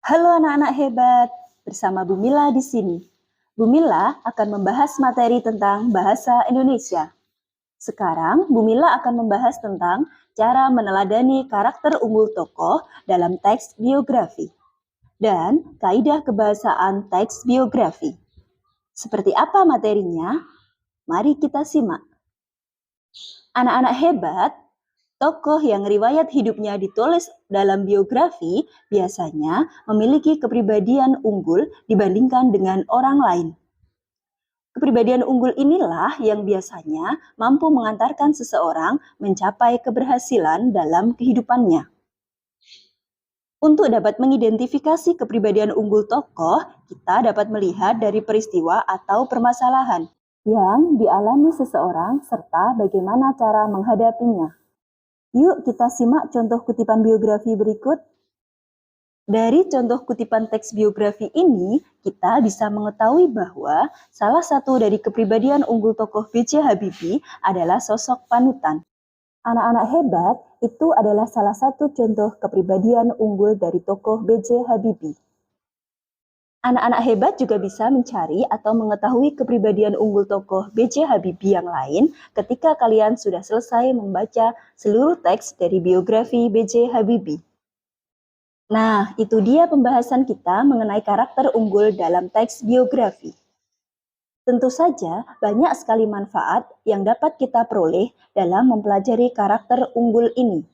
Halo anak-anak hebat, bersama Bu Mila di sini. Bu Mila akan membahas materi tentang bahasa Indonesia. Sekarang, Bu Mila akan membahas tentang cara meneladani karakter unggul tokoh dalam teks biografi dan kaidah kebahasaan teks biografi. Seperti apa materinya? Mari kita simak. Anak-anak hebat, tokoh yang riwayat hidupnya ditulis dalam biografi biasanya memiliki kepribadian unggul dibandingkan dengan orang lain. Kepribadian unggul inilah yang biasanya mampu mengantarkan seseorang mencapai keberhasilan dalam kehidupannya. Untuk dapat mengidentifikasi kepribadian unggul tokoh, kita dapat melihat dari peristiwa atau permasalahan yang dialami seseorang serta bagaimana cara menghadapinya. Yuk kita simak contoh kutipan biografi berikut. Dari contoh kutipan teks biografi ini, kita bisa mengetahui bahwa salah satu dari kepribadian unggul tokoh B.J. Habibie adalah sosok panutan. Anak-anak hebat itu adalah salah satu contoh kepribadian unggul dari tokoh B.J. Habibie. Anak-anak hebat juga bisa mencari atau mengetahui kepribadian unggul tokoh B.J. Habibie yang lain ketika kalian sudah selesai membaca seluruh teks dari biografi B.J. Habibie. Nah, itu dia pembahasan kita mengenai karakter unggul dalam teks biografi. Tentu saja, banyak sekali manfaat yang dapat kita peroleh dalam mempelajari karakter unggul ini.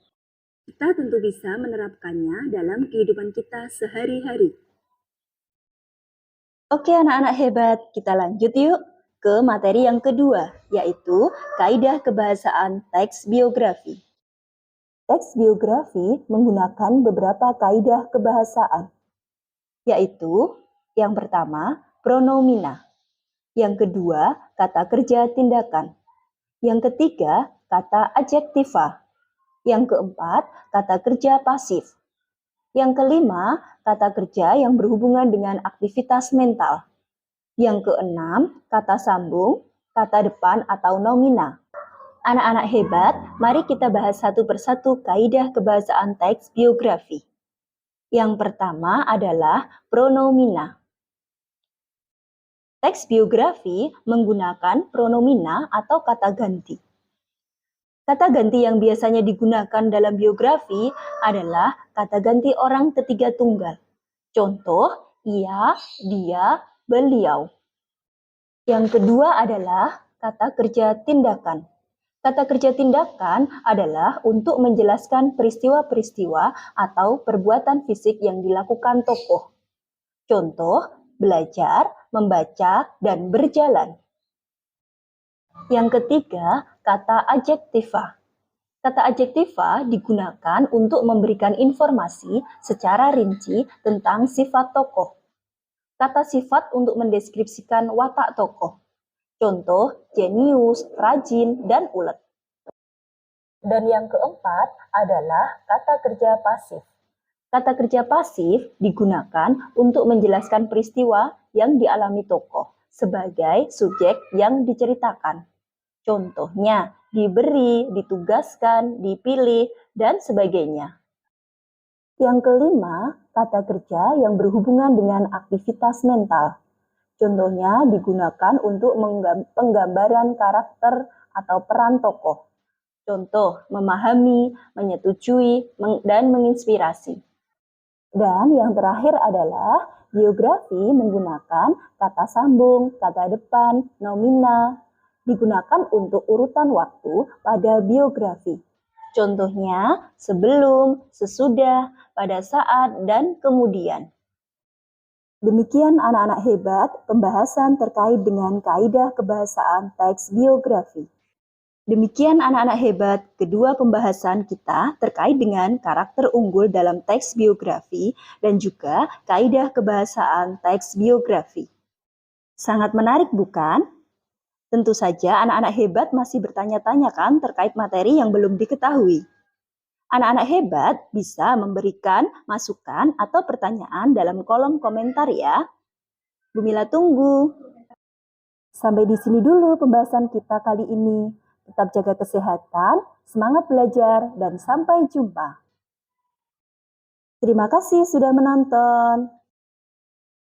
Kita tentu bisa menerapkannya dalam kehidupan kita sehari-hari. Oke anak-anak hebat, kita lanjut yuk ke materi yang kedua, yaitu kaidah kebahasaan teks biografi. Teks biografi menggunakan beberapa kaidah kebahasaan, yaitu yang pertama, pronomina. Yang kedua, kata kerja tindakan. Yang ketiga, kata adjektiva. Yang keempat, kata kerja pasif. Yang kelima, kata kerja yang berhubungan dengan aktivitas mental. Yang keenam, kata sambung, kata depan atau nomina. Anak-anak hebat, mari kita bahas satu persatu kaidah kebahasaan teks biografi. Yang pertama adalah pronomina. Teks biografi menggunakan pronomina atau kata ganti. Kata ganti yang biasanya digunakan dalam biografi adalah kata ganti orang ketiga tunggal. Contoh, ia, dia, beliau. Yang kedua adalah kata kerja tindakan. Kata kerja tindakan adalah untuk menjelaskan peristiwa-peristiwa atau perbuatan fisik yang dilakukan tokoh. Contoh, belajar, membaca, dan berjalan. Yang ketiga, kata adjektiva. Kata adjektiva digunakan untuk memberikan informasi secara rinci tentang sifat tokoh. Kata sifat untuk mendeskripsikan watak tokoh. Contoh, jenius, rajin, dan ulet. Dan yang keempat adalah kata kerja pasif. Kata kerja pasif digunakan untuk menjelaskan peristiwa yang dialami tokoh sebagai subjek yang diceritakan. Contohnya, diberi, ditugaskan, dipilih, dan sebagainya. Yang kelima, kata kerja yang berhubungan dengan aktivitas mental. Contohnya digunakan untuk penggambaran karakter atau peran tokoh. Contoh, memahami, menyetujui, dan menginspirasi. Dan yang terakhir adalah biografi menggunakan kata sambung, kata depan, nomina, digunakan untuk urutan waktu pada biografi. Contohnya, sebelum, sesudah, pada saat, dan kemudian. Demikian anak-anak hebat pembahasan terkait dengan kaidah kebahasaan teks biografi. Demikian anak-anak hebat, kedua pembahasan kita terkait dengan karakter unggul dalam teks biografi dan juga kaidah kebahasaan teks biografi. Sangat menarik bukan? Tentu saja anak-anak hebat masih bertanya-tanya kan terkait materi yang belum diketahui. Anak-anak hebat bisa memberikan masukan atau pertanyaan dalam kolom komentar ya. Bu Mila tunggu. Sampai di sini dulu pembahasan kita kali ini. Tetap jaga kesehatan, semangat belajar, dan sampai jumpa. Terima kasih sudah menonton.